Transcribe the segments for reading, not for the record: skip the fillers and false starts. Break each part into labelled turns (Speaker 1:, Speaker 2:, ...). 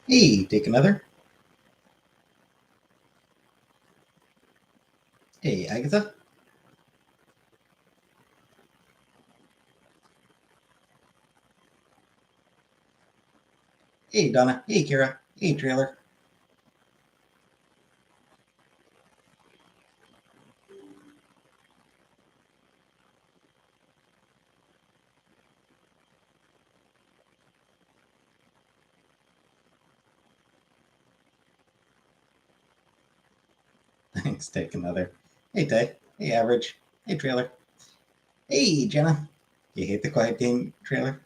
Speaker 1: Hey, take another. Hey, Agatha. Hey, Donna. Hey, Kira. Hey, Trailer. Thanks, take another. Hey, Tay. Hey, Average. Hey, Trailer. Hey, Jenna. You hate the quiet game, Trailer?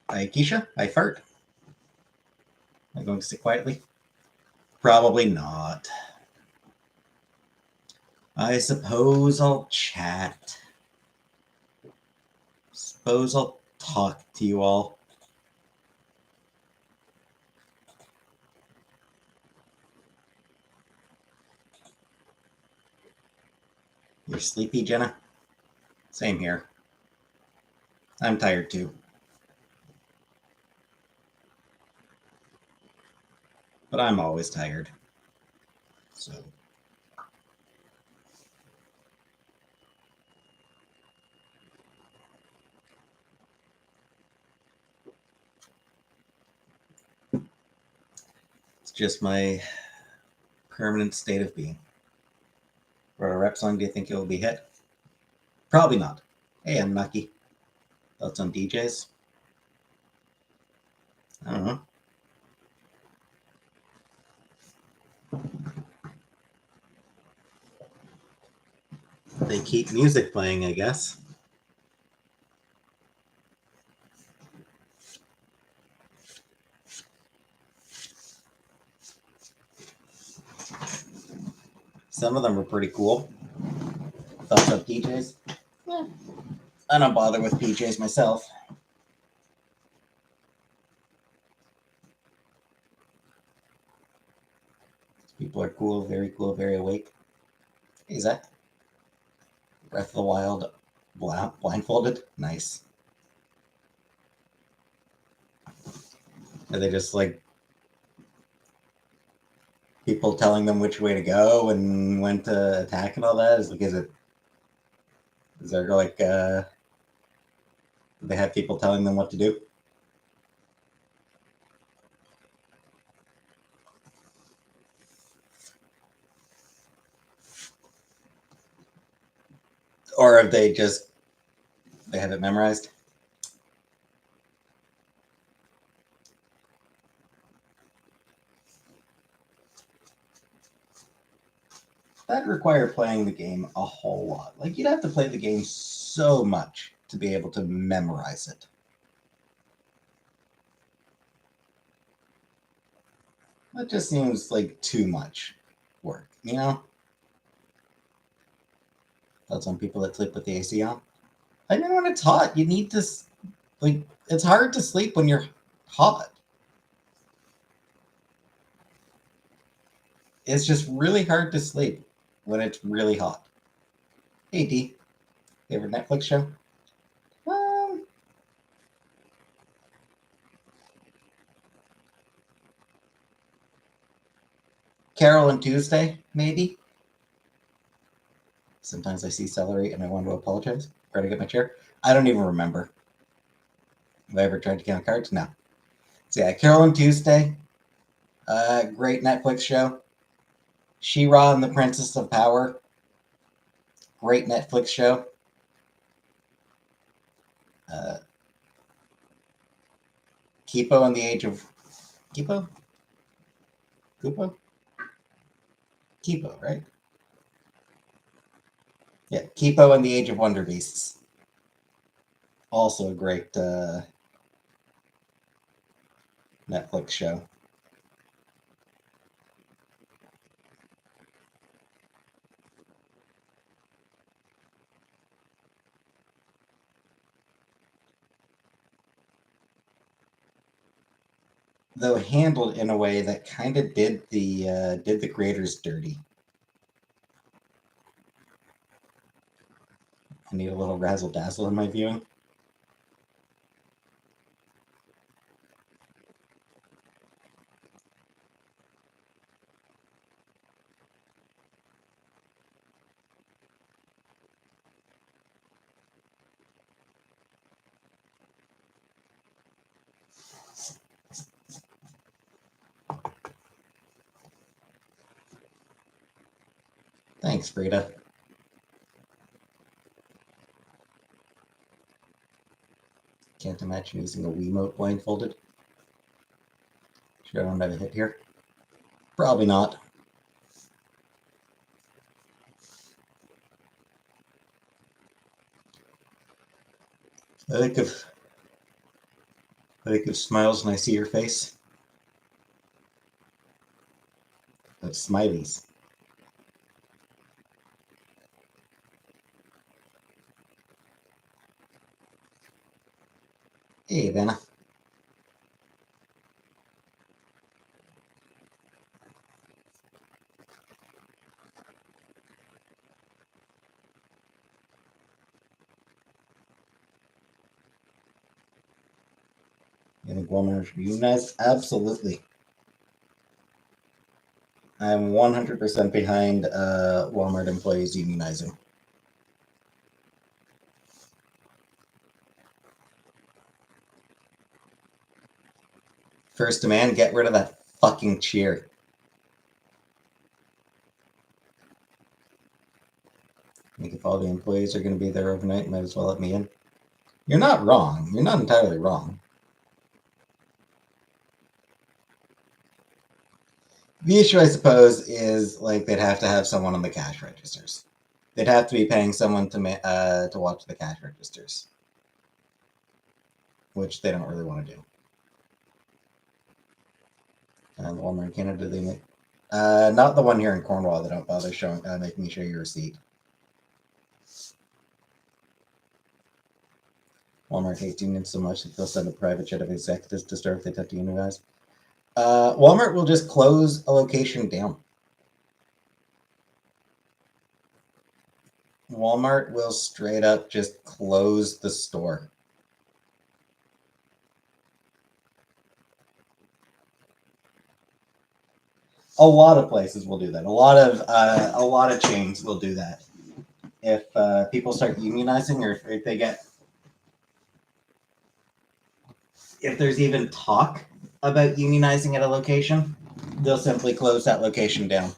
Speaker 1: Hi, Keisha. Hi, Fart. Am I going to sit quietly? Probably not. I suppose I'll chat. Suppose I'll talk to you all. You're sleepy, Jenna? Same here. I'm tired too. But I'm always tired. So, it's just my permanent state of being. For a rep song, do you think it will be hit? Probably not. Hey, I'm Nucky. Thoughts on DJs? I don't know. They keep music playing, I guess. Some of them are pretty cool. Thoughts on PJs? Yeah. I don't bother with PJs myself. People are cool, very awake. Hey, Zach. Breath of the Wild blindfolded? Nice. Are they just like people telling them which way to go and when to attack and all that? Is there like they have people telling them what to do? Or have they have it memorized? That'd require playing the game a whole lot. Like you'd have to play the game so much to be able to memorize it. That just seems like too much work, you know? That's on people that sleep with the AC on. I mean, when it's hot, you need to, like, it's hard to sleep when you're hot. It's just really hard to sleep when it's really hot. Hey, D, favorite Netflix show? Um, Carol and Tuesday, maybe. Sometimes I see celery and I want to apologize. Try to get my chair. I don't even remember. Have I ever tried to count cards? No. So yeah, Carol and Tuesday. Great Netflix show. She-Ra and the Princess of Power. Great Netflix show. Uh, Kipo and the Age of Kipo? Kupo? Kipo, right? Yeah, Kipo and the Age of Wonder Beasts. Also a great Netflix show. though handled in a way that kind of did the creators dirty. I need a little razzle dazzle in my viewing. Thanks, Frida. Can't imagine using a Wiimote blindfolded. Sure, I don't have a hit here. Probably not. I think of smiles when I see your face. Of smileys. Hey, Vanna. You think Walmart should unionize? Absolutely. I'm 100% behind Walmart employees unionizing. First demand, get rid of that fucking cheer. I think if all the employees are going to be there overnight, might as well let me in. You're not wrong. You're not entirely wrong. The issue, I suppose, is like they'd have to have someone on the cash registers. They'd have to be paying someone to watch the cash registers, which they don't really want to do. And Walmart in Canada, they make not the one here in Cornwall. They don't bother showing making me show your receipt. Walmart hates unions so much that they'll send a private jet of executives to start if they attempt to unionize. Walmart will just close a location down. Walmart will straight up just close the store. A lot of places will do that. A lot of chains will do that. If people start unionizing, or if they get, if there's even talk about unionizing at a location, they'll simply close that location down.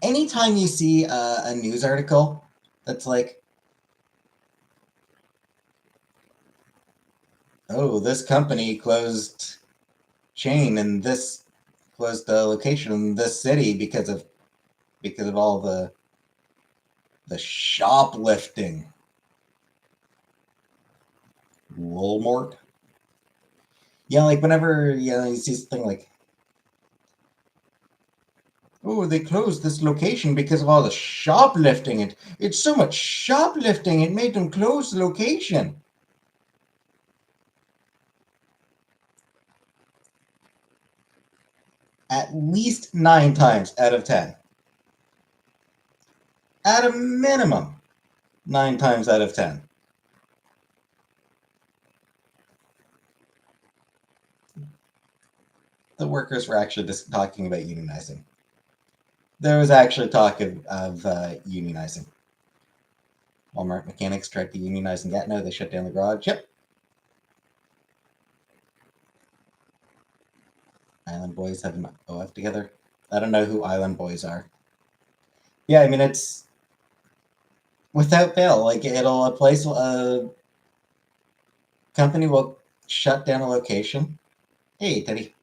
Speaker 1: Anytime you see a news article that's like, oh, this company closed chain and this closed the location in this city because of all the shoplifting. Walmart. Yeah, like whenever you see something like, oh, they closed this location because of all the shoplifting. It's so much shoplifting, it made them close the location. At least 9 times out of 10. At a minimum, 9 times out of 10. The workers were actually just talking about unionizing. There was actually talk of unionizing. Walmart mechanics tried to unionize in Gatineau. They shut down the garage. Yep. Island Boys have an OF together. I don't know who Island Boys are. Yeah, I mean, it's without fail. Like, a company will shut down a location. Hey, Teddy.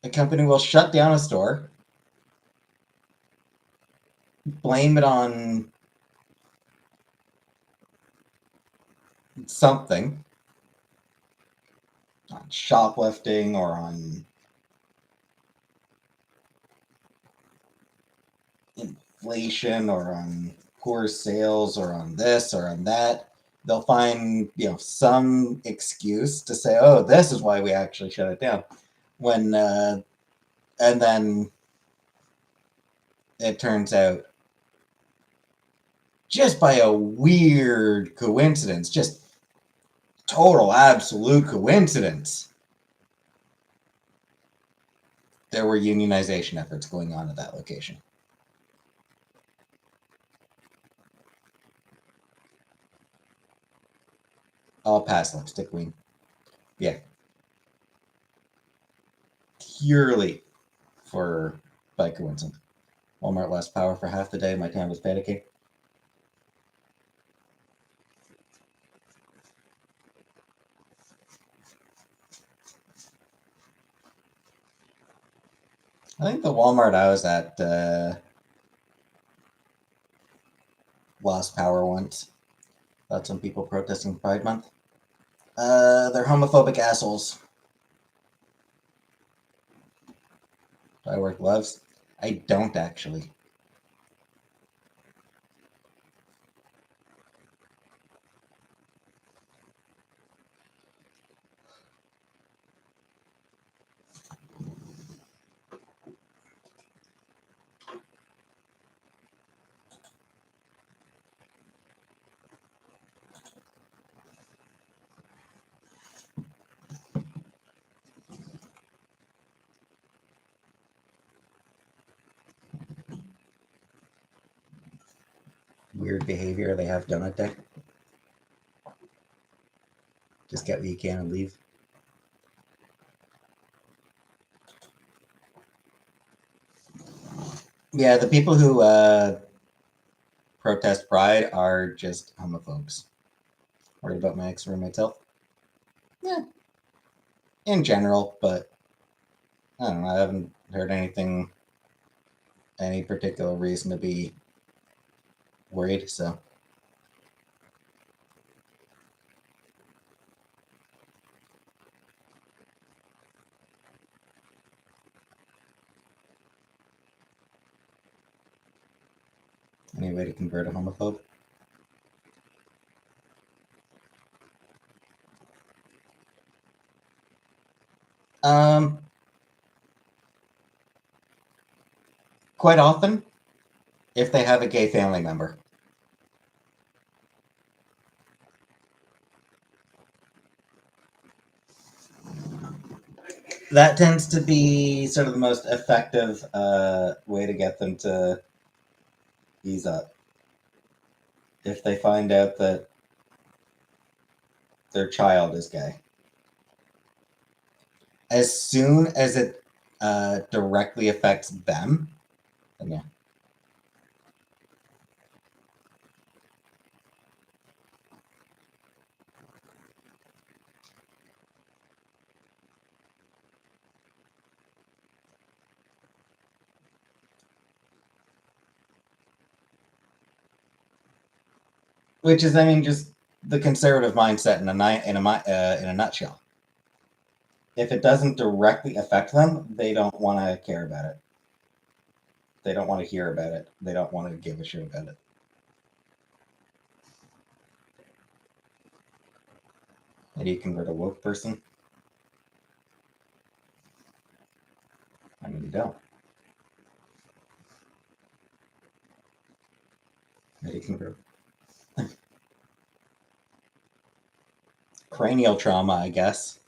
Speaker 1: A company will shut down a store, blame it on something, on shoplifting or on inflation or on poor sales or on this or on that. They'll find, some excuse to say, "Oh, this is why we actually shut it down." When and then it turns out, just by a weird coincidence, just total absolute coincidence, there were unionization efforts going on at that location. All past lipstick queen. Yeah. Purely by coincidence. Walmart lost power for half the day. My town was panicking. I think the Walmart I was at lost power once. About some people protesting Pride Month. They're homophobic assholes. Do I wear gloves? I don't actually. Weird behavior. They have donut day. Just get what you can and leave. Yeah, the people who protest Pride are just homophobes. Worried about my ex-roommate's health? Yeah, in general, but I don't know. I haven't heard any particular reason to be worried. So any way to convert a homophobe? Um, quite often, if they have a gay family member. That tends to be sort of the most effective way to get them to ease up. If they find out that their child is gay, as soon as it directly affects them, then yeah. Which is, I mean, just the conservative mindset in a nutshell. If it doesn't directly affect them, they don't want to care about it. They don't want to hear about it. They don't want to give a shit about it. How do you convert a woke person? I mean, you don't. How do you convert cranial trauma? I guess.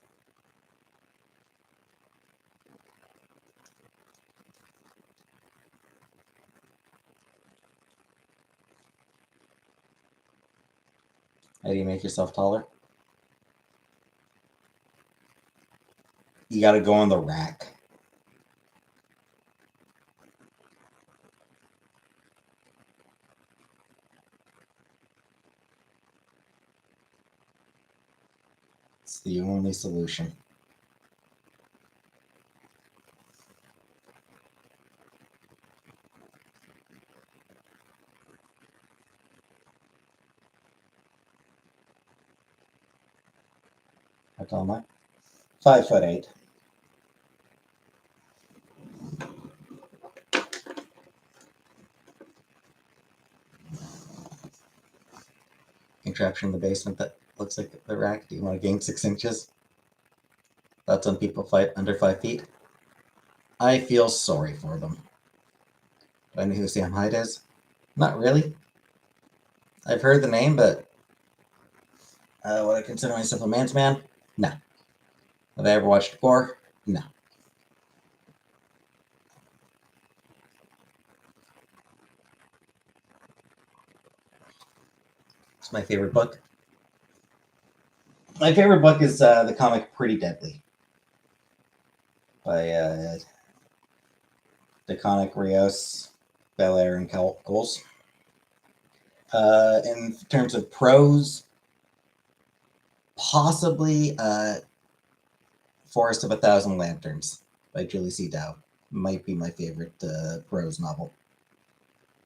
Speaker 1: How do you make yourself taller? You got to go on the rack. It's the only solution. How tall am I? 5'8". contraption in the basement that looks like the rack. Do you want to gain 6 inches? Thoughts on people fight under 5 feet? I feel sorry for them. Do I know who Sam Hyde is? Not really. I've heard the name, but would I consider myself a man's man? No. Have I ever watched gore? No. It's my favorite book. My favorite book is the comic Pretty Deadly by DeConnick Rios, Belair, and Coles. In terms of prose, possibly Forest of a Thousand Lanterns by Julie C. Dow. Might be my favorite prose novel.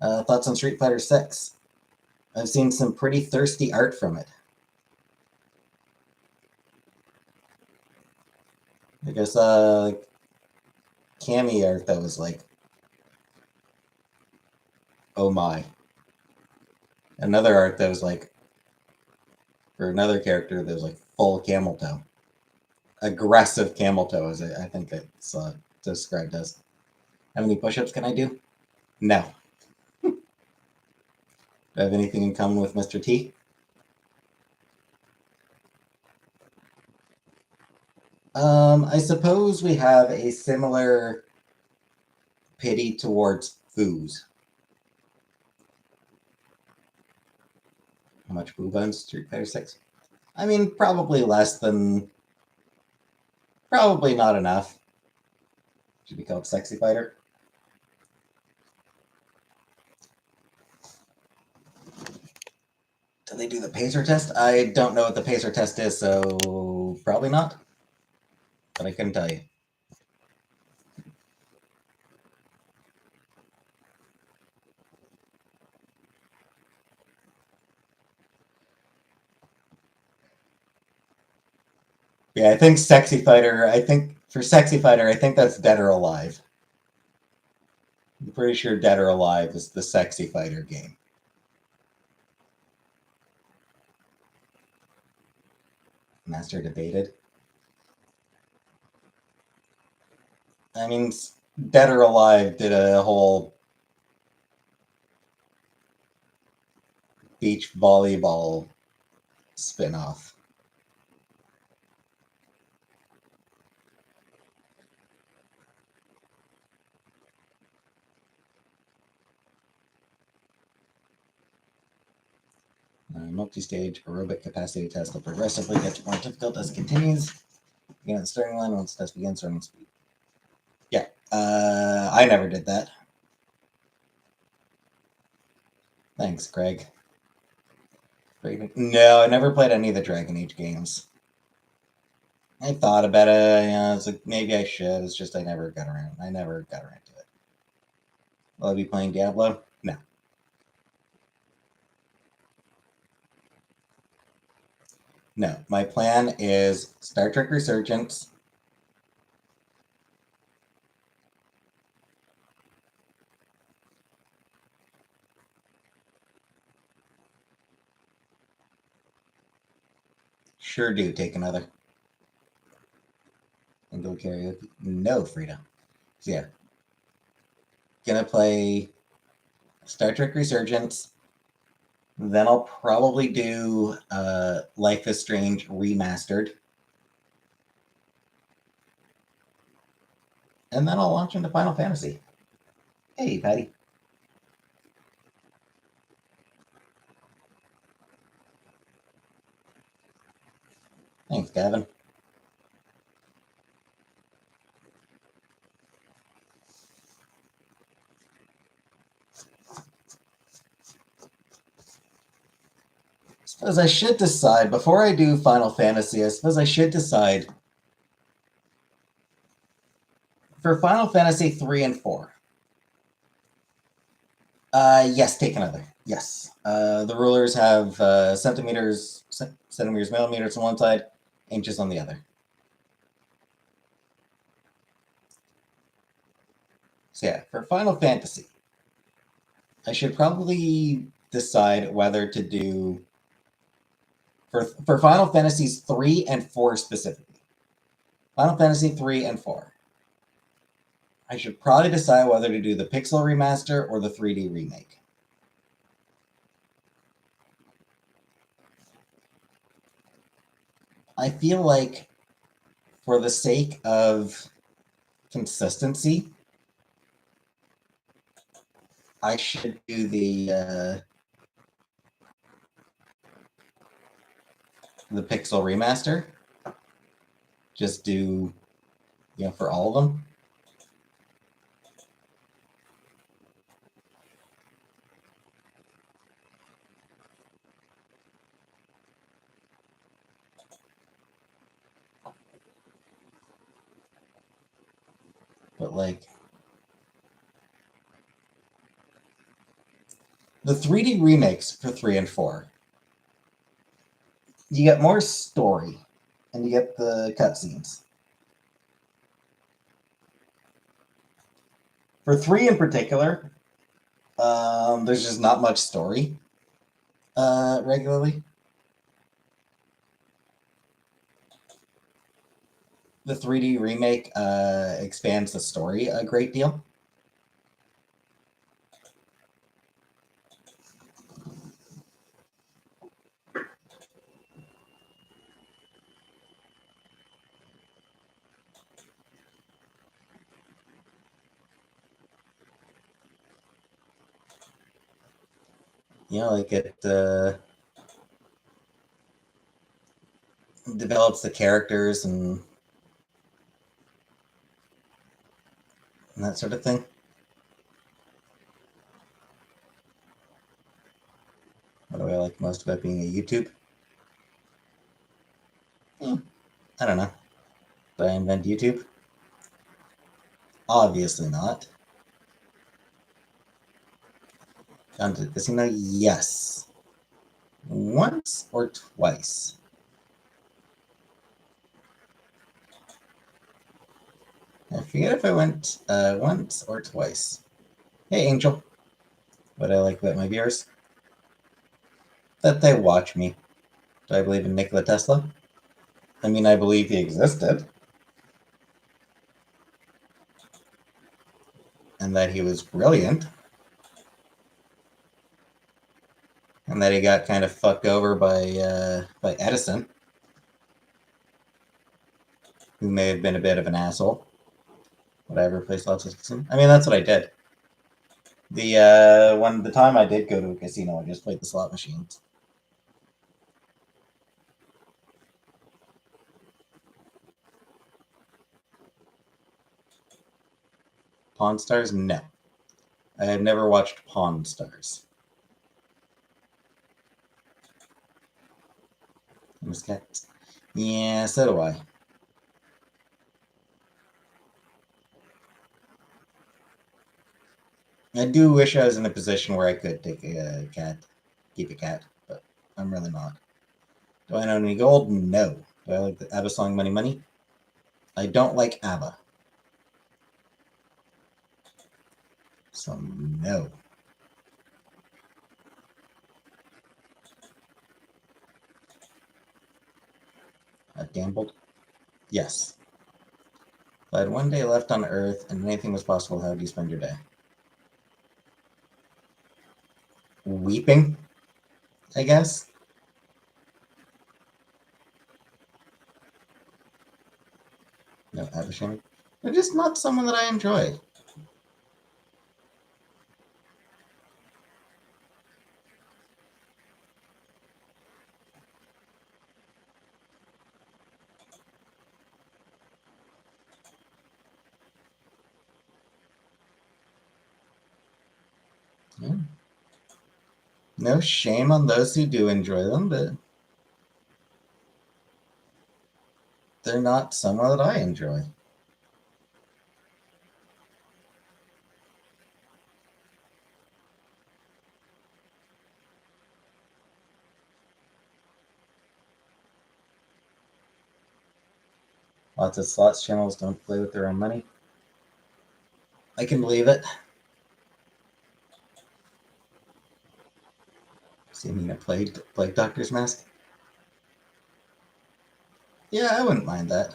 Speaker 1: Thoughts on Street Fighter 6? I've seen some pretty thirsty art from it. I guess Cammy art that was like, oh my. Another art that was like, for another character that was like full camel toe. Aggressive camel toe, as I think it's described as. How many push-ups can I do? No. Do I have anything in common with Mr. T? I suppose we have a similar pity towards foos. How much boob on Street Fighter 6? I mean, probably less than. Probably not enough. Should be called Sexy Fighter. Do they do the pacer test? I don't know what the pacer test is, so probably not. But I couldn't tell you. Yeah, I think Sexy Fighter. I think for Sexy Fighter, I think that's Dead or Alive. I'm pretty sure Dead or Alive is the Sexy Fighter game. Master debated. I mean, Dead or Alive did a whole beach volleyball spin-off. Multi-stage aerobic capacity test will progressively get more difficult as it continues. Begin at the starting line once the test begins running speed. Yeah, I never did that. Thanks, Craig. No, I never played any of the Dragon Age games. I thought about it. It's like maybe I should. It's just I never got around. I never got around to it. Will I be playing Diablo? No. No. My plan is Star Trek Resurgence. Sure do take another. And go karaoke. No, Frida. So yeah. Gonna play Star Trek Resurgence. Then I'll probably do Life is Strange Remastered. And then I'll launch into Final Fantasy. Hey, Patty. Thanks, Gavin. Suppose I should decide, before I do Final Fantasy, I suppose I should decide for Final Fantasy 3 and 4. Yes, take another. Yes. The rulers have centimeters, millimeters on one side, inches on the other. So yeah, for Final Fantasy, I should probably decide whether to do For Final Fantasies 3 and 4 specifically. Final Fantasy 3 and 4. I should probably decide whether to do the Pixel remaster or the 3D remake. I feel like for the sake of consistency, I should do the Pixel remaster. Just do, for all of them. But like the 3D remakes for 3 and 4, you get more story and you get the cutscenes. For 3 in particular, there's just not much story regularly. The 3D remake expands the story a great deal. Like it develops the characters and that sort of thing. What do I like most about being a YouTube? I don't know. Did I invent YouTube? Obviously not. Gone to the casino? Yes. Once or twice. I forget if I went once or twice. Hey, Angel. What I like about my viewers? That they watch me. Do I believe in Nikola Tesla? I mean, I believe he existed. And that he was brilliant. And that he got kind of fucked over by Edison, who may have been a bit of an asshole. Would I ever play slots at a casino? I mean, that's what I did. The time I did go to a casino, I just played the slot machines. Pawn Stars? No. I have never watched Pawn Stars. Miss Cat? Yeah, so do I. I do wish I was in a position where I could take a cat, keep a cat, but I'm really not. Do I own any gold? No. Do I like the ABBA song Money Money? I don't like ABBA. So no. I've gambled? Yes. If I had one day left on Earth and anything was possible, how would you spend your day? Weeping, I guess. No, ABBA shaming. They're just not someone that I enjoy. Yeah. No shame on those who do enjoy them, but they're not someone that I enjoy. Lots of slots channels don't play with their own money. I can believe it. See me in a plague doctor's mask? Yeah, I wouldn't mind that.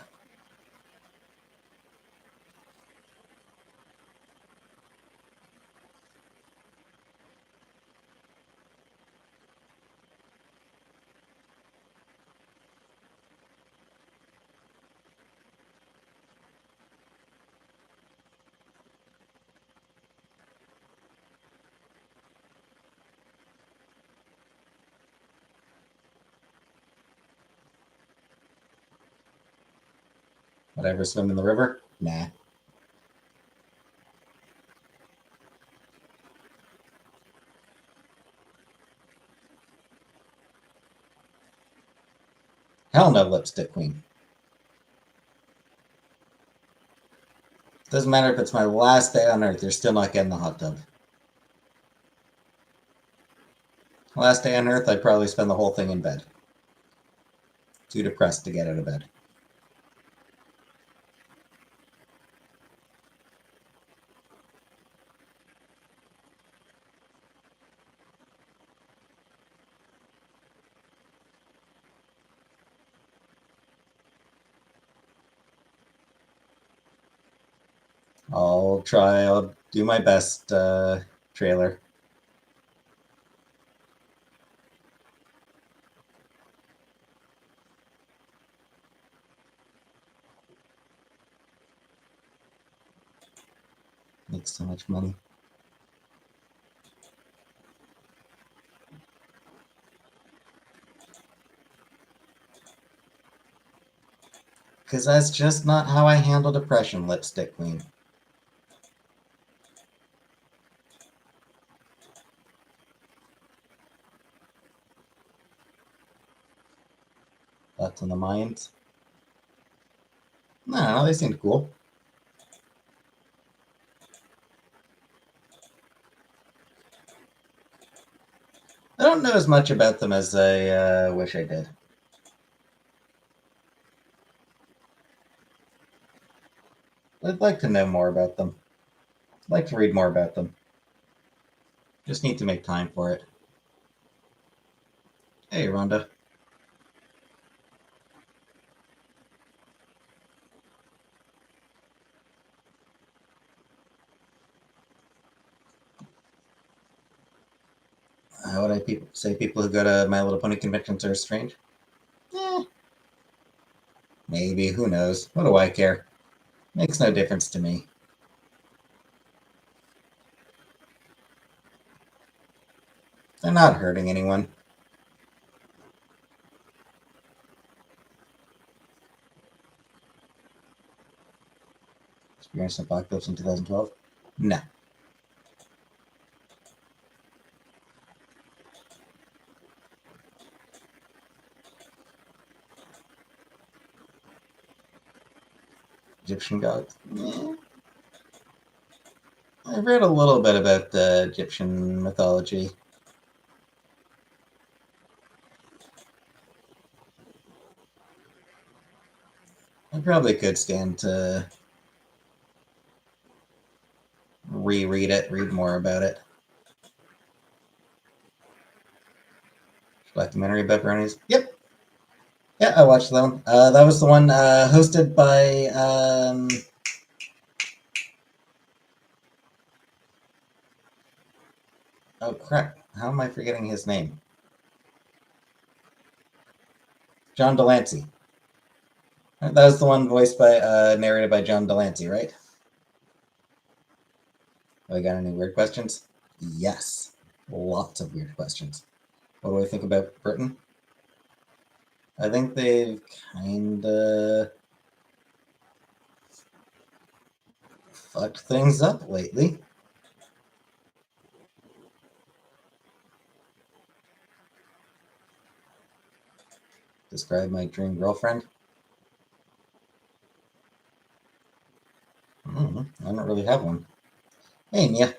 Speaker 1: Whatever, swim in the river? Nah. Hell no, lipstick queen. Doesn't matter if it's my last day on Earth, you're still not getting the hot tub. Last day on Earth, I'd probably spend the whole thing in bed. Too depressed to get out of bed. I'll do my best, trailer. Makes so much money. Because that's just not how I handle depression, lipstick queen. Thoughts on the Mayans? No, they seemed cool. I don't know as much about them as I wish I did. I'd like to know more about them. I'd like to read more about them. Just need to make time for it. Hey, Rhonda. How would I say people who go to My Little Pony conventions are strange? Eh, maybe. Who knows? What do I care? Makes no difference to me. They're not hurting anyone. Experienced apocalypse in 2012? No. Egyptian gods? Eh. I've read a little bit about the Egyptian mythology. I probably could stand to reread it, read more about it. Documentary about brownies? Yep. Yeah, I watched that one. That was the one hosted by. Oh, crap. How am I forgetting his name? John Delancey. That was the one voiced by, narrated by John Delancey, right? Oh, we got any weird questions? Yes. Lots of weird questions. What do I think about Britain? I think they've kind of fucked things up lately. Describe my dream girlfriend. I don't really have one. Hey, Mia.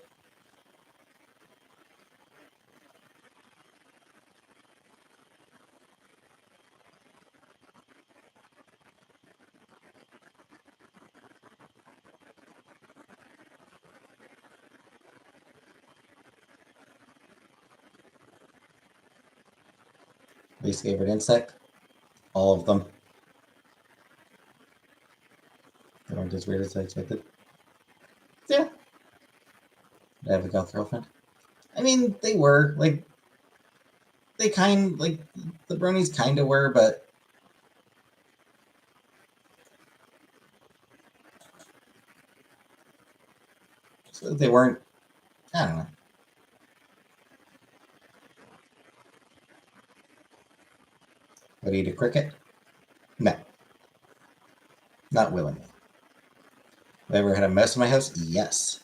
Speaker 1: Least favorite insect? All of them. as weird as I expected. Yeah. Did I have a goth girlfriend? I mean, they were. Like, the bronies kind of were, but so they weren't. I don't know. Would I eat a cricket? No, not willingly. Have I ever had a mouse in my house? Yes.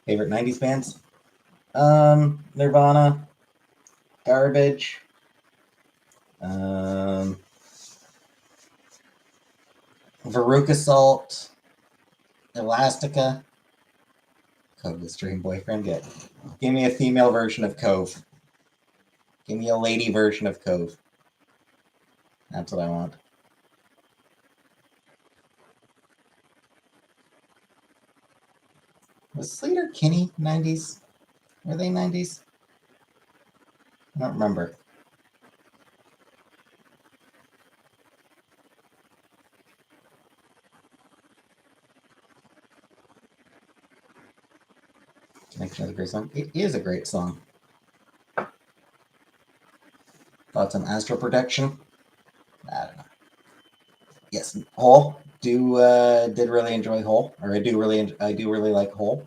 Speaker 1: Favorite 90s bands? Nirvana, Garbage, um, Veruca Salt, Elastica, Cove the Stream Boyfriend. Yeah. Give me a female version of Cove. Give me a lady version of Cove. That's what I want. Was Slater Kinney 90s? Were they 90s? I don't remember. Connection is a great song. It is a great song. Thoughts on Astral Protection? I don't know. Yes, Hole. Did really enjoy Hole, or I do really like Hole.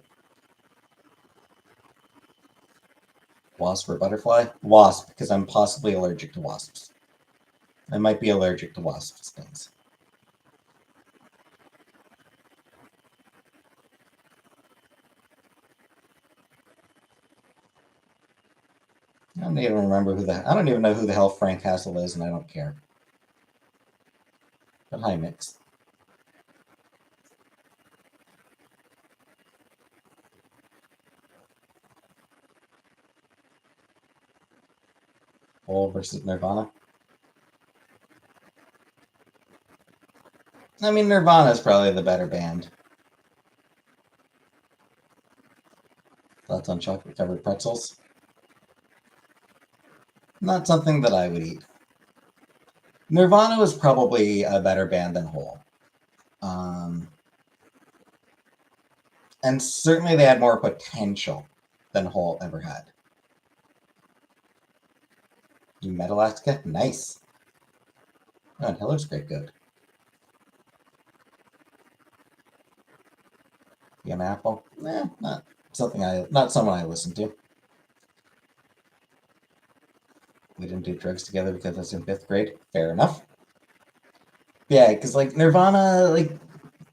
Speaker 1: Wasp or butterfly? Wasp, because I'm possibly allergic to wasps. I might be allergic to wasp stings. I don't even know who the hell Frank Castle is, and I don't care. But hi, Mix. Hole versus Nirvana. I mean, Nirvana is probably the better band. Thoughts on chocolate-covered pretzels? Not something that I would eat. Nirvana was probably a better band than Hole. And certainly they had more potential than Hole ever had. You met Elastica? Nice. Oh, and Hiller's great good. You an apple? Not someone I listen to. We didn't do drugs together because I was in 5th grade. Fair enough. Yeah, because like Nirvana, like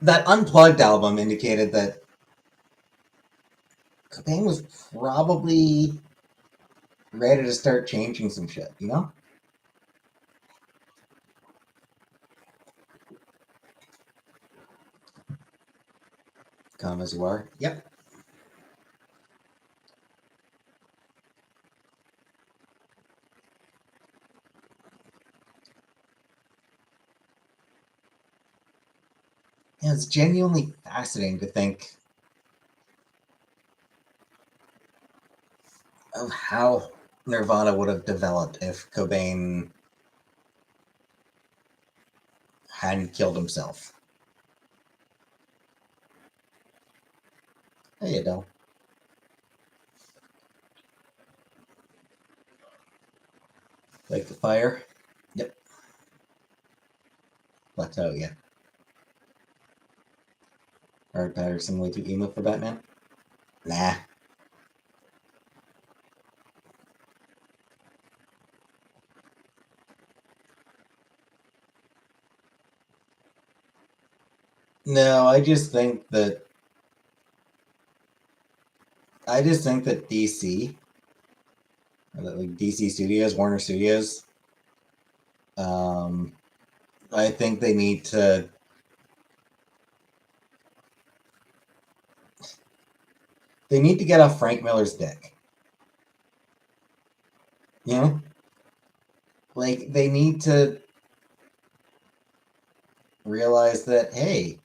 Speaker 1: that Unplugged album indicated that Cobain was probably ready to start changing some shit, you know? Come as you are. Yep. Yeah, it's genuinely fascinating to think of how Nirvana would have developed if Cobain hadn't killed himself. Hey, Adele. Like the fire? Yep. Plateau, yeah. Art Patterson way too emo for Batman? Nah. No, I just think that DC, like DC Studios, Warner Studios, um, I think they need to get off Frank Miller's dick. You know? Like they need to realize that, hey,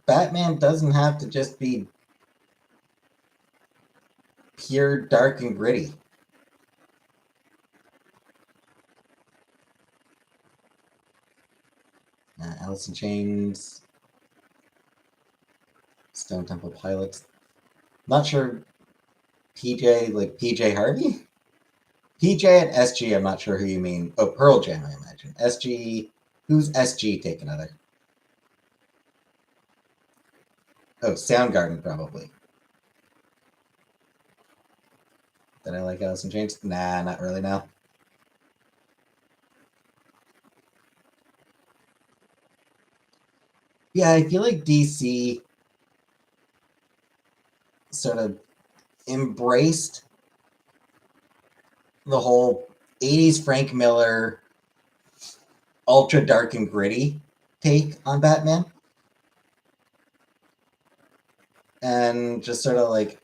Speaker 1: Batman doesn't have to just be pure dark and gritty. Alice in Chains, Stone Temple Pilots. Not sure. PJ, like PJ Harvey? PJ and SG, I'm not sure who you mean. Oh, Pearl Jam, I imagine. SG, who's SG? Take another. Oh, Soundgarden, probably. Did I like Alice in Chains? Nah, not really, no. Yeah, I feel like DC sort of embraced the whole 80s Frank Miller ultra dark and gritty take on Batman and just sort of like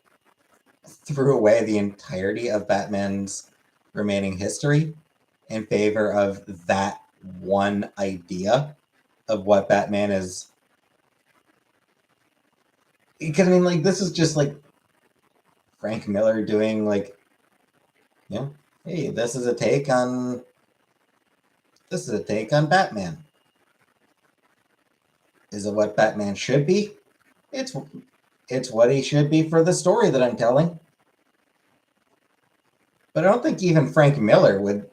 Speaker 1: threw away the entirety of Batman's remaining history in favor of that one idea of what Batman is. Because I mean, like, this is just like Frank Miller doing like, you know, hey, this is a take on Batman. Is it what Batman should be? It's it's what he should be for the story that I'm telling. But I don't think even Frank Miller would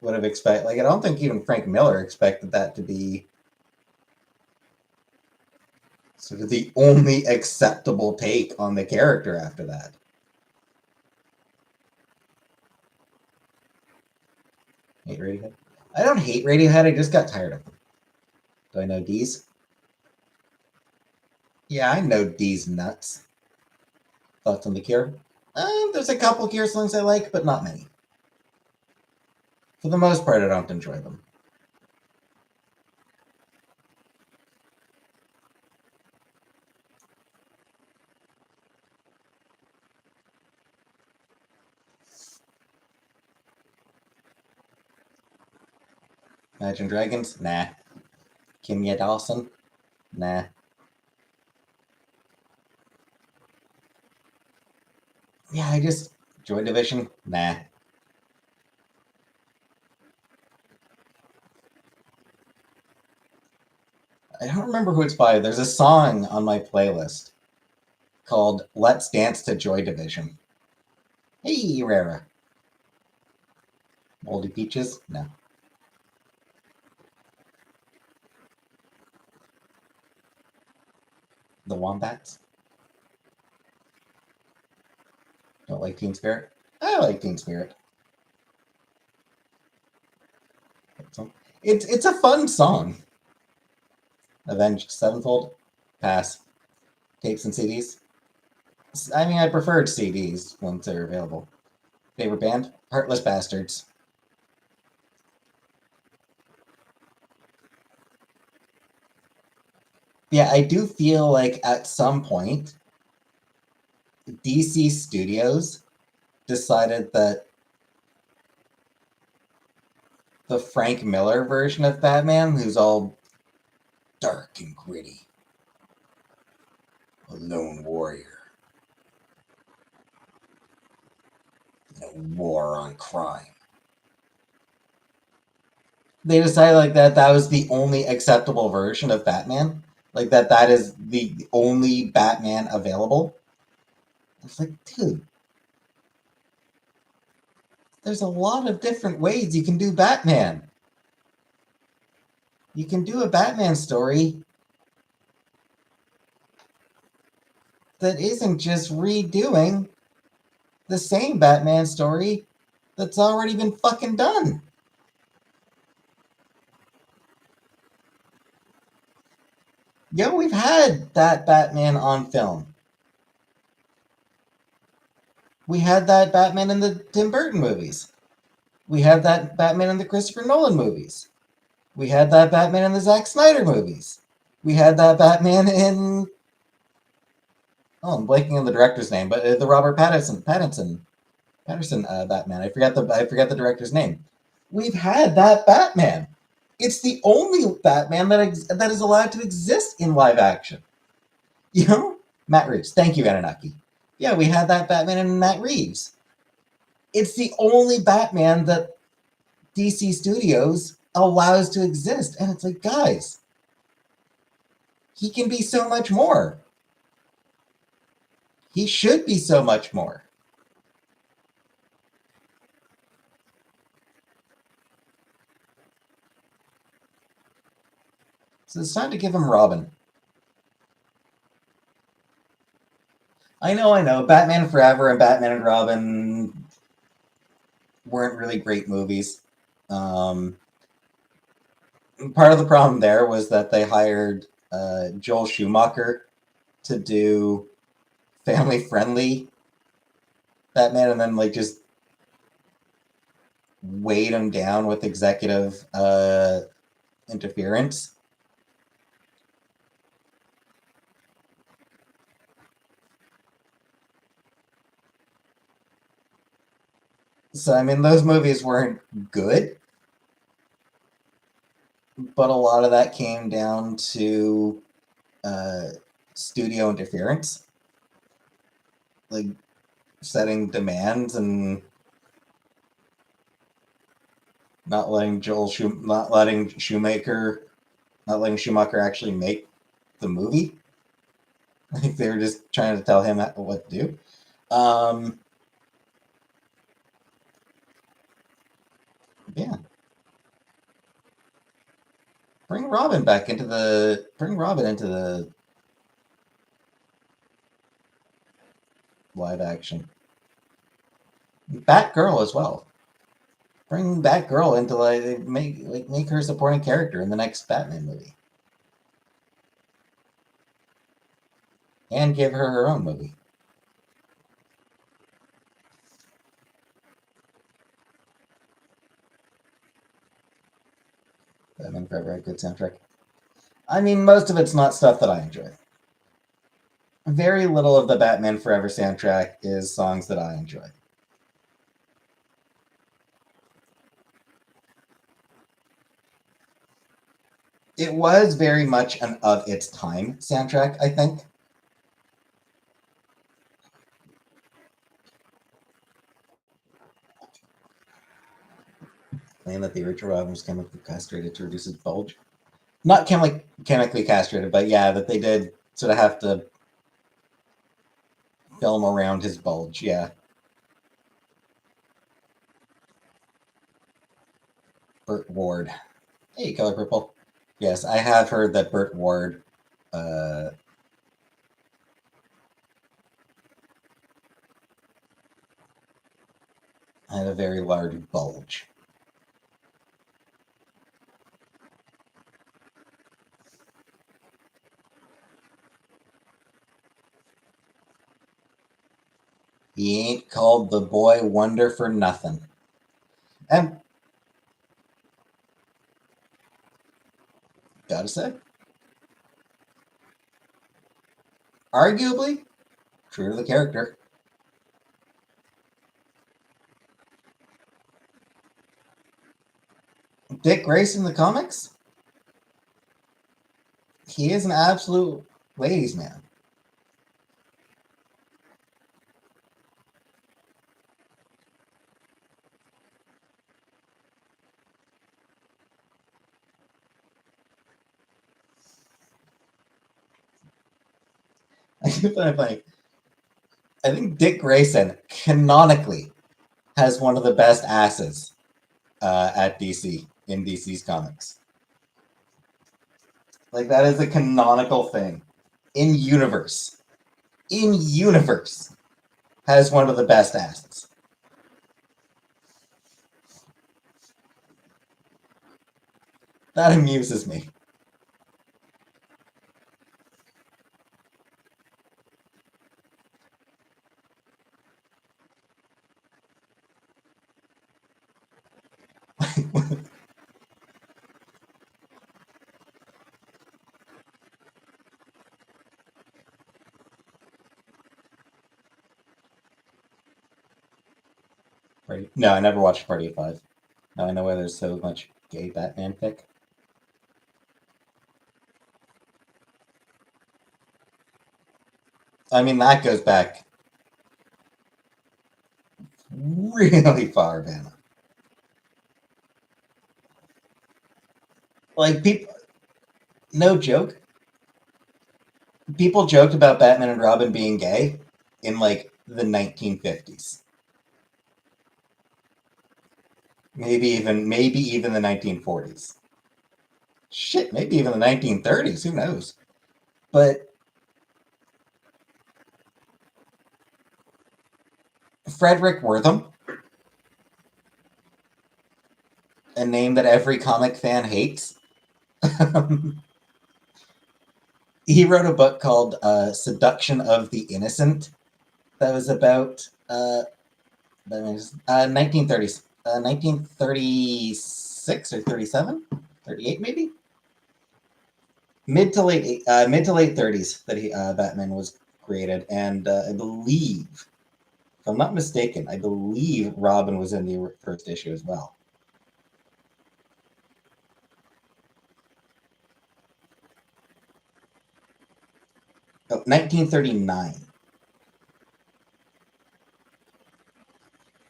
Speaker 1: have expected. Like, I don't think even Frank Miller expected that to be sort of the only acceptable take on the character after that. Hate Radiohead? I don't hate Radiohead. I just got tired of them. Do I know D's? Yeah, I know D's nuts. Thoughts on The Cure? There's a couple Cure songs I like, but not many. For the most part, I don't enjoy them. Imagine Dragons? Nah. Kimya Dawson? Nah. Yeah, I just Joy Division? Nah. I don't remember who it's by. There's a song on my playlist called Let's Dance to Joy Division. Hey, Rara. Moldy Peaches? No. The Wombats? Don't like Teen Spirit? I like Teen Spirit. It's a fun song. Avenged Sevenfold? Pass. Tapes and CDs? I mean, I preferred CDs once they're available. Favorite band? Heartless Bastards. Yeah, I do feel like at some point, DC Studios decided that the Frank Miller version of Batman, who's all dark and gritty, a lone warrior, no war on crime. They decided like that was the only acceptable version of Batman, like that is the only Batman available. It's like, dude, there's a lot of different ways you can do Batman. You can do a Batman story that isn't just redoing the same Batman story that's already been fucking done. Yo, we've had that Batman on film. We had that Batman in the Tim Burton movies. We had that Batman in the Christopher Nolan movies. We had that Batman in the Zack Snyder movies. We had that Batman in... Oh, I'm blanking on the director's name, but the Robert Pattinson Batman. I forgot the director's name. We've had that Batman. It's the only Batman that is allowed to exist in live action. You know, Matt Reeves. Thank you, Anunnaki. Yeah, we had that Batman in Matt Reeves. It's the only Batman that DC Studios allows to exist. And it's like, guys, he can be so much more. He should be so much more. So it's time to give him Robin. I know. Batman Forever and Batman and Robin weren't really great movies. Part of the problem there was that they hired Joel Schumacher to do family-friendly Batman, and then like just weighed him down with executive interference. So I mean, those movies weren't good, but a lot of that came down to uh, studio interference, like setting demands and not letting not letting Schumacher actually make the movie. Like they were just trying to tell him what to do. Yeah, bring Robin into the live action. Batgirl as well. Bring Batgirl into make her a supporting character in the next Batman movie, and give her her own movie. Batman Forever had a good soundtrack. I mean, most of it's not stuff that I enjoy. Very little of the Batman Forever soundtrack is songs that I enjoy. It was very much an of its time soundtrack, I think. Claim that the original album was chemically castrated to reduce its bulge. Not chemically castrated, but yeah, that they did sort of have to film around his bulge. Yeah. Burt Ward. Hey, Color Purple. Yes, I have heard that Burt Ward uh, had a very large bulge. He ain't called the boy Wonder for nothing. And gotta say, arguably, true to the character. Dick Grayson in the comics, he is an absolute ladies' man. I think Dick Grayson canonically has one of the best asses at DC in DC's comics. Like that is a canonical thing in universe. In universe, has one of the best asses. That amuses me. No, I never watched Party of Five. Now I know why there's so much gay Batman fic. I mean, that goes back really far, man. Like people, no joke. People joked about Batman and Robin being gay in like the 1950s, maybe even the 1940s. Shit, maybe even the 1930s. Who knows? But Frederick Wortham, a name that every comic fan hates, he wrote a book called "Seduction of the Innocent" that was about 1930s, 1936 or 37, 38 maybe, mid to late 30s that Batman was created, and I believe, if I'm not mistaken, I believe Robin was in the first issue as well. Oh, 1939.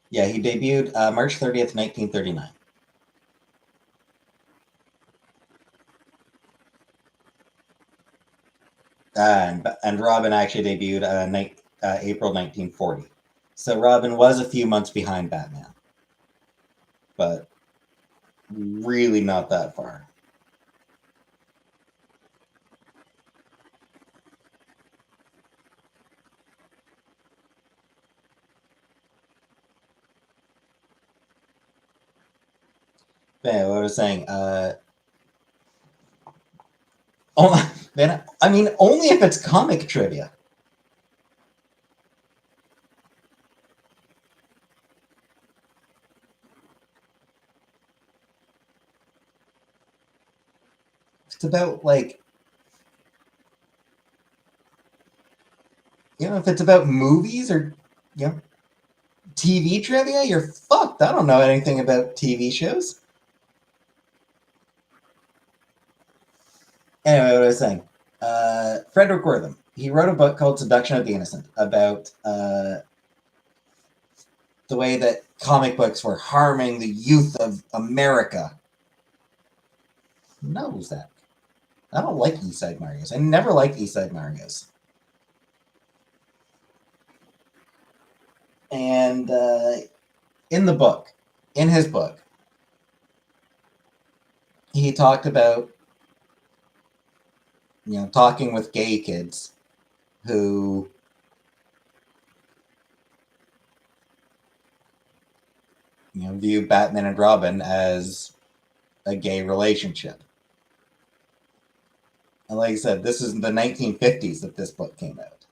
Speaker 1: Yeah, he debuted March 30th, 1939. And Robin actually debuted April 1940. So Robin was a few months behind Batman, but really not that far. But anyway, what I was saying, oh, man, I mean, only if it's comic trivia. It's about like, if it's about movies or you know TV trivia, you're fucked. I don't know anything about TV shows. Anyway, what I was saying, Frederick Wortham, he wrote a book called Seduction of the Innocent about the way that comic books were harming the youth of America. Who knows that? I don't like East Side Marios. I never liked East Side Marios. And in the book, in his book, he talked about talking with gay kids who view Batman and Robin as a gay relationship. And like I said, this is the 1950s that this book came out.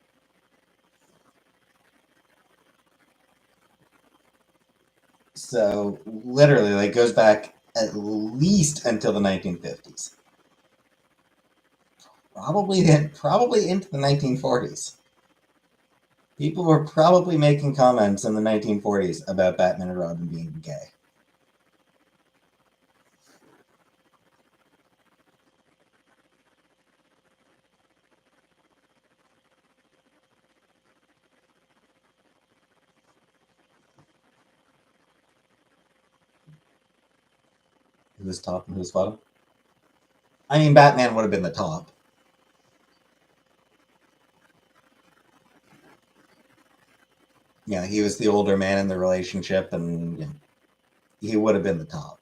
Speaker 1: So literally, like, goes back at least until the 1950s. Probably into the 1940s. People were probably making comments in the 1940s about Batman and Robin being gay. Who's top and who's bottom? I mean, Batman would have been the top. He was the older man in the relationship, and he would have been the top.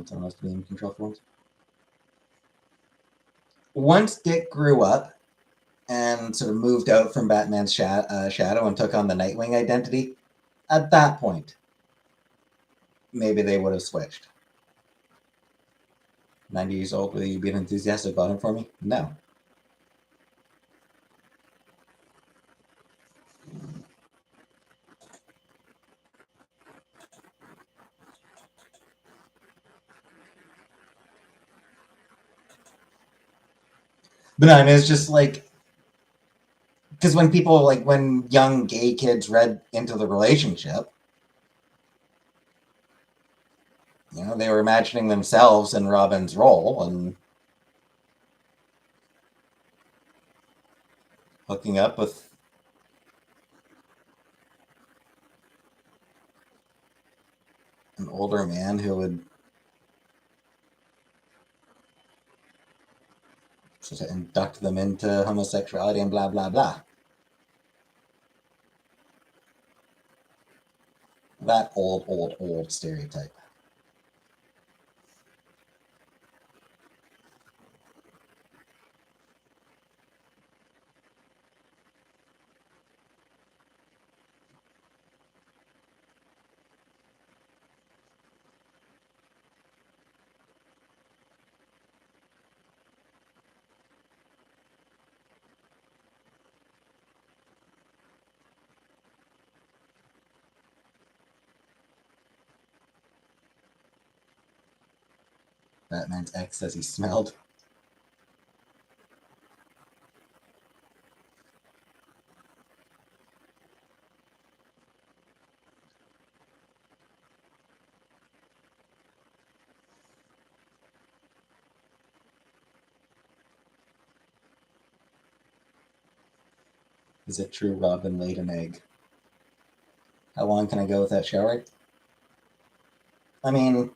Speaker 1: Someone else to be in control for once. Once Dick grew up and sort of moved out from Batman's shadow and took on the Nightwing identity, at that point, maybe they would have switched. 90 years old, will you be enthusiastic about him for me? No. But no, I mean, it's just like, because when young gay kids read into the relationship, they were imagining themselves in Robin's role, and hooking up with an older man who would sort of induct them into homosexuality and blah, blah, blah. That old stereotype. Batman's ex says he smelled. Is it true Robin laid an egg? How long can I go without showering? I mean,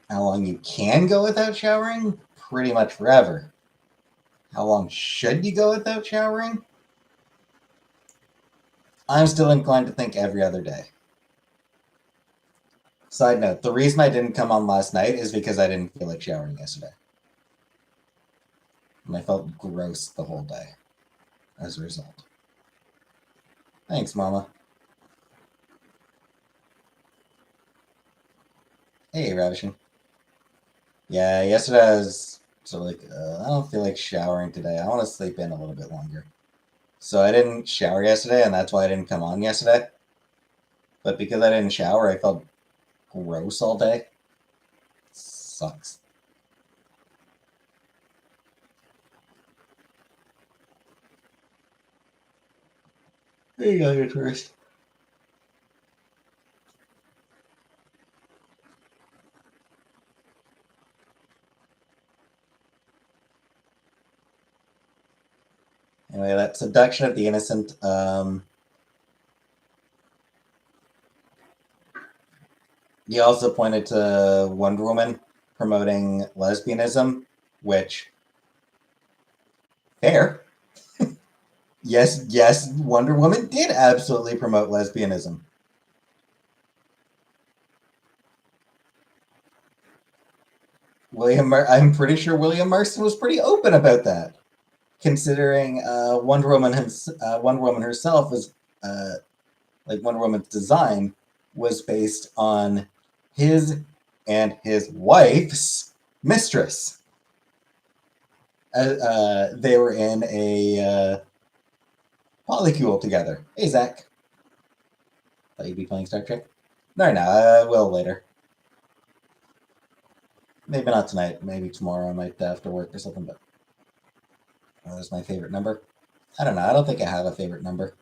Speaker 1: how long you can go without showering? Pretty much forever. How long should you go without showering? I'm still inclined to think every other day. Side note, the reason I didn't come on last night is because I didn't feel like showering yesterday. And I felt gross the whole day as a result. Thanks, Mama. Hey, Ravishing. Yeah, yesterday I was sort of like, I don't feel like showering today. I want to sleep in a little bit longer. So I didn't shower yesterday, and that's why I didn't come on yesterday. But because I didn't shower, I felt gross all day. Sucks. There you go, your tourist. Anyway, that seduction of the innocent. He also pointed to Wonder Woman promoting lesbianism, which fair. Yes, Wonder Woman did absolutely promote lesbianism. I'm pretty sure William Marston was pretty open about that, considering Wonder Woman herself was like Wonder Woman's design was based on his and his wife's mistress. They were in a polycule together. Hey, Zach. Thought you'd be playing Star Trek. No, I will later. Maybe not tonight. Maybe tomorrow. I might have to work or something. But that's my favorite number. I don't know. I don't think I have a favorite number.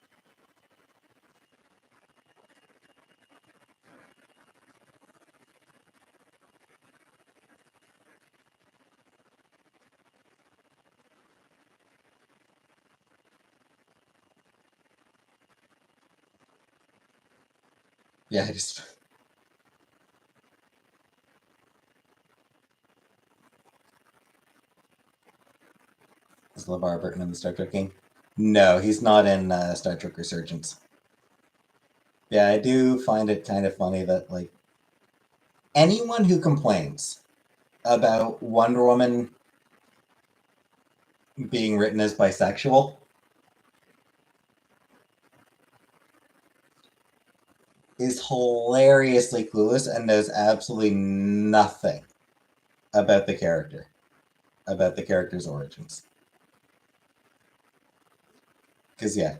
Speaker 1: Yeah, I just. Is LeVar Burton in the Star Trek game? No, he's not in Star Trek Resurgence. Yeah, I do find it kind of funny that, like, anyone who complains about Wonder Woman being written as bisexual is hilariously clueless and knows absolutely nothing about the character, about the character's origins. Because, yeah.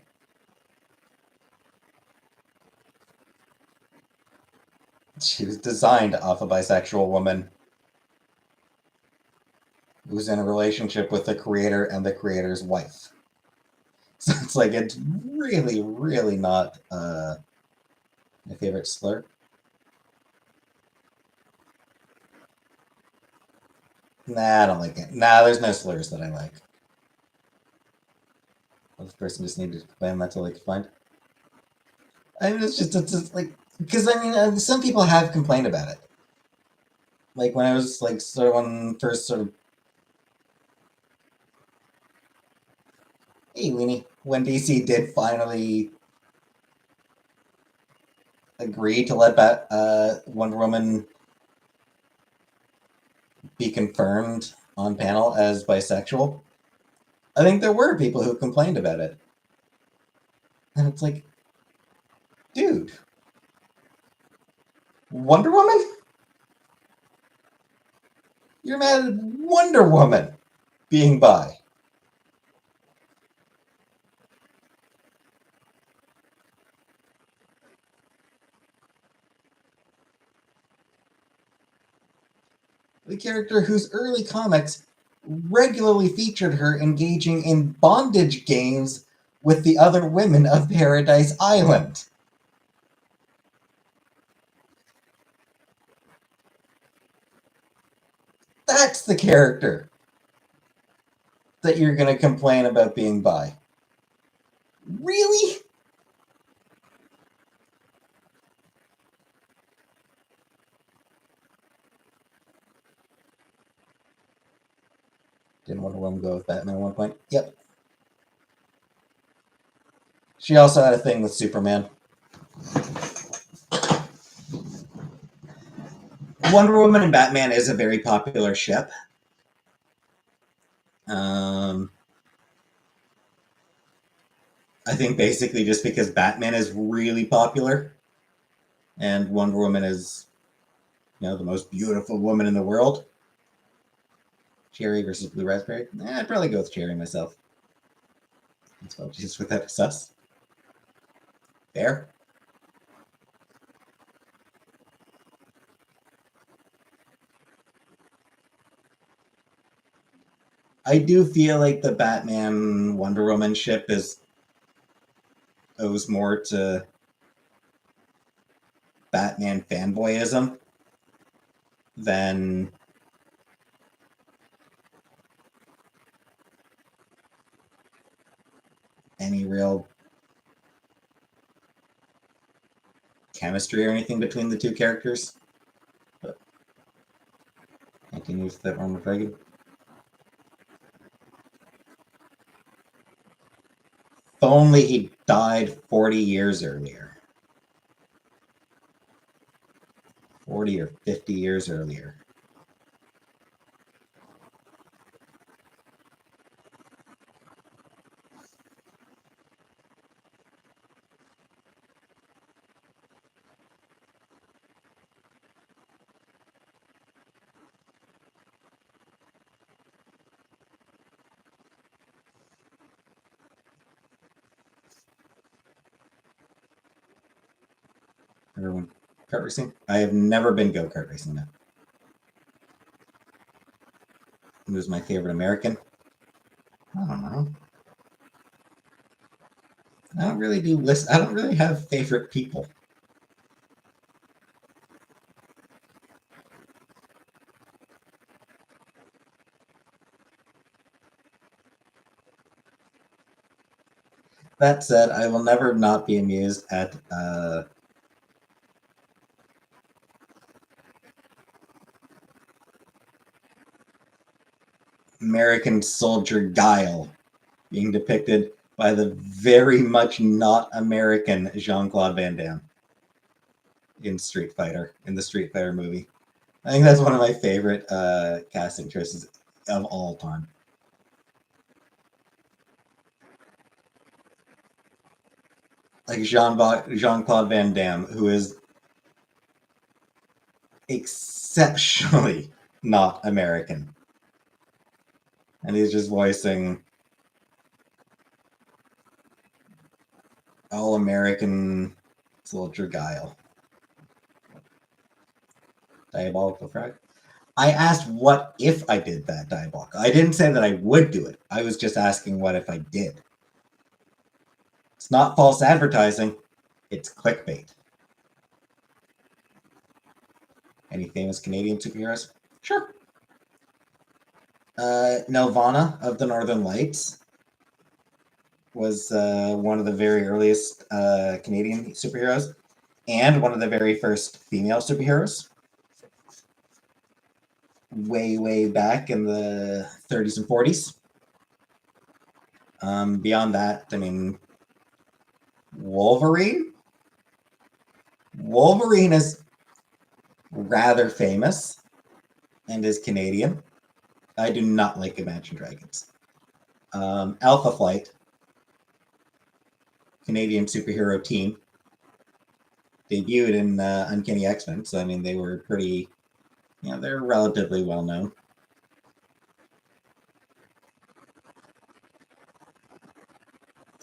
Speaker 1: She was designed off a bisexual woman who's in a relationship with the creator and the creator's wife. So it's like, it's really, really not my favorite slur. Nah, I don't like it. Nah, there's no slurs that I like. Well, this person just needed to complain. That's all they could find. I mean, it's just like because I mean, some people have complained about it. Like when I was like sort of when first sort of hey Weenie, when DC did finally agree to let Wonder Woman be confirmed on panel as bisexual, I think there were people who complained about it. And it's like, dude, Wonder Woman? You're mad at Wonder Woman being bi. The character whose early comics regularly featured her engaging in bondage games with the other women of Paradise Island. That's the character that you're going to complain about being bi. Really? Didn't Wonder Woman go with Batman at one point? Yep. She also had a thing with Superman. Wonder Woman and Batman is a very popular ship. Um, I think basically just because Batman is really popular and Wonder Woman is, the most beautiful woman in the world. Cherry versus Blue Raspberry. I'd probably go with Cherry myself. That's well, just without sus. Fair. I do feel like the Batman Wonder Woman ship owes more to Batman fanboyism than any real chemistry or anything between the two characters. But continue with that one with Reagan. If only he died 40 years earlier. 40 or 50 years earlier. Everyone, kart racing? I have never been go kart racing now. Who's my favorite American? I don't know. I don't really do list. I don't really have favorite people. That said, I will never not be amused at American soldier Guile being depicted by the very much not American Jean-Claude Van Damme in the Street Fighter movie. I think that's one of my favorite casting choices of all time. Like Jean-Claude Van Damme, who is exceptionally not American. And he's just voicing all American soldier Guile. Diabolical frag. I asked what if I did that diabolical. I didn't say that I would do it. I was just asking what if I did. It's not false advertising, it's clickbait. Any famous Canadian superheroes? Sure. Nelvana of the Northern Lights was one of the very earliest Canadian superheroes and one of the very first female superheroes. Way back in the 30s and 40s. Beyond that, I mean, Wolverine. Wolverine is rather famous and is Canadian. I do not like Imagine Dragons. Alpha Flight, Canadian superhero team, debuted in Uncanny X-Men, so I mean they were pretty, they're relatively well known.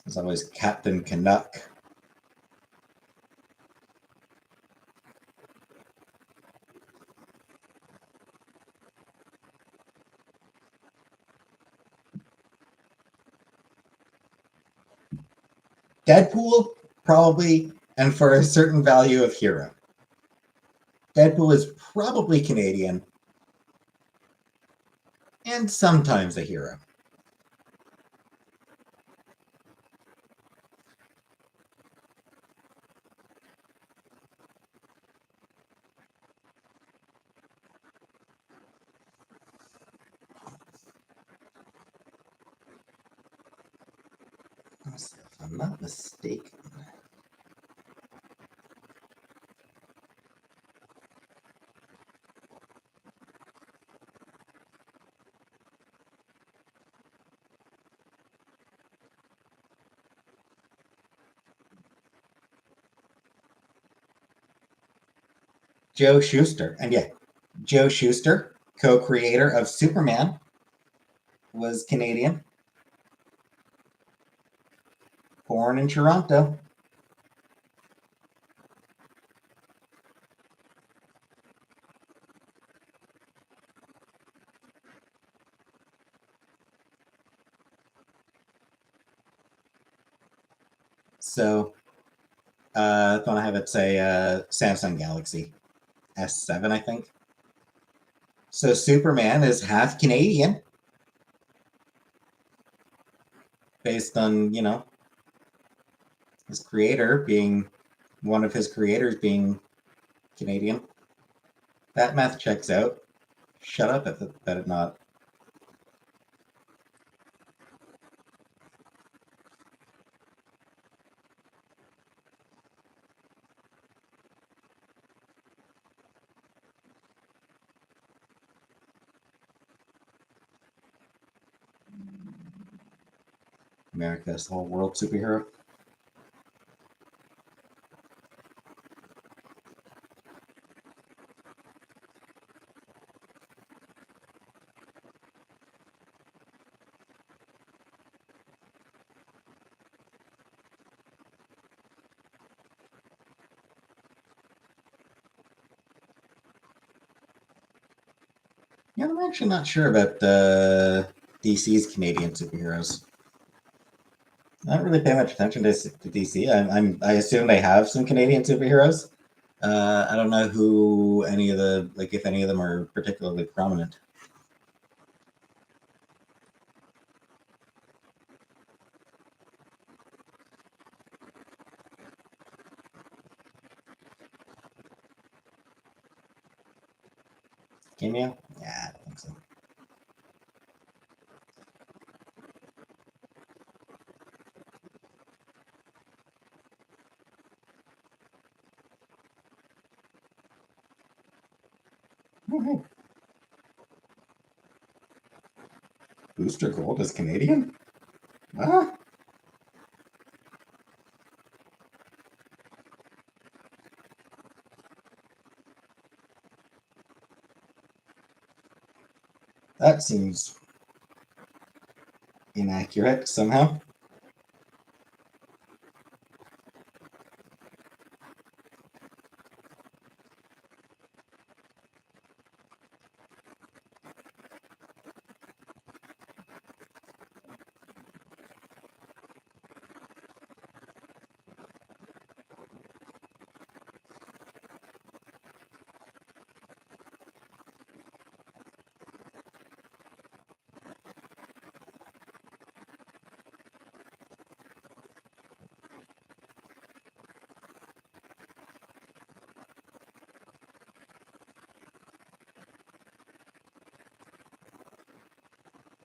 Speaker 1: There's always Captain Canuck. Deadpool, probably, and for a certain value of hero. Deadpool is probably Canadian and sometimes a hero. If I'm not mistaken. Joe Shuster, and yeah, Joe Shuster, co-creator of Superman, was Canadian, born in Toronto. So, I want to have it say Samsung Galaxy S7, I think. So Superman is half Canadian, based on his creator being one of his creators being Canadian. That math checks out. Shut up if it not. America's whole world superhero. Yeah, I'm actually not sure about DC's Canadian superheroes. I don't really pay much attention to DC. I assume they have some Canadian superheroes. I don't know who any of the if any of them are particularly prominent. Cameo? Yeah, I don't think so. Oh, Booster Gold is Canadian? Ah, that seems inaccurate somehow.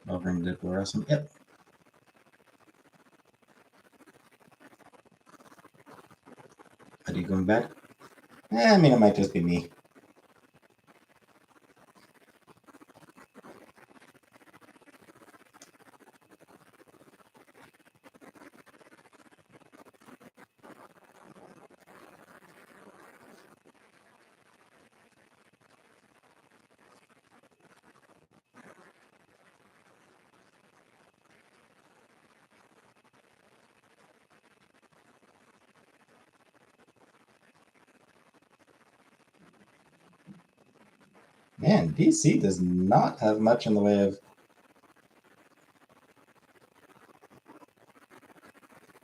Speaker 1: Over in Diploration. Yep. Are you going back? I mean, it might just be me. Man, DC does not have much in the way of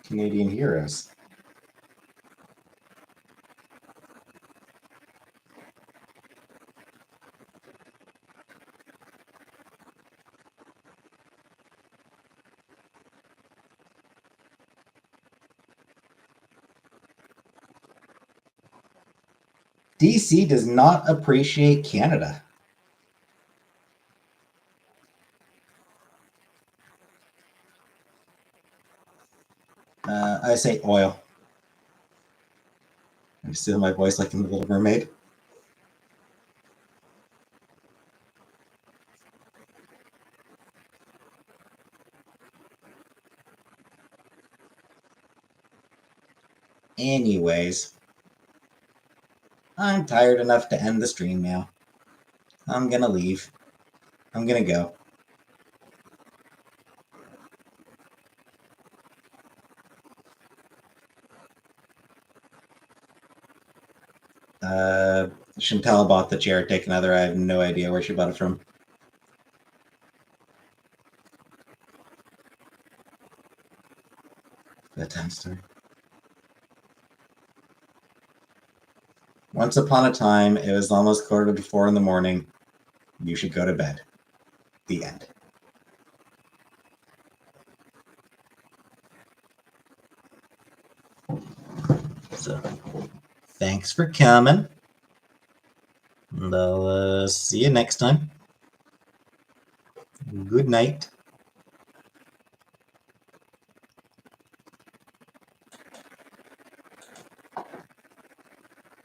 Speaker 1: Canadian heroes. DC does not appreciate Canada. I say oil. I'm still my voice like in The Little Mermaid. Anyways, I'm tired enough to end the stream now. I'm gonna leave. I'm gonna go. Chantal bought the chair, take another. I have no idea where she bought it from. Bedtime story. Once upon a time, it was almost 3:45 in the morning. You should go to bed. The end. So, thanks for coming. And I'll see you next time. Good night.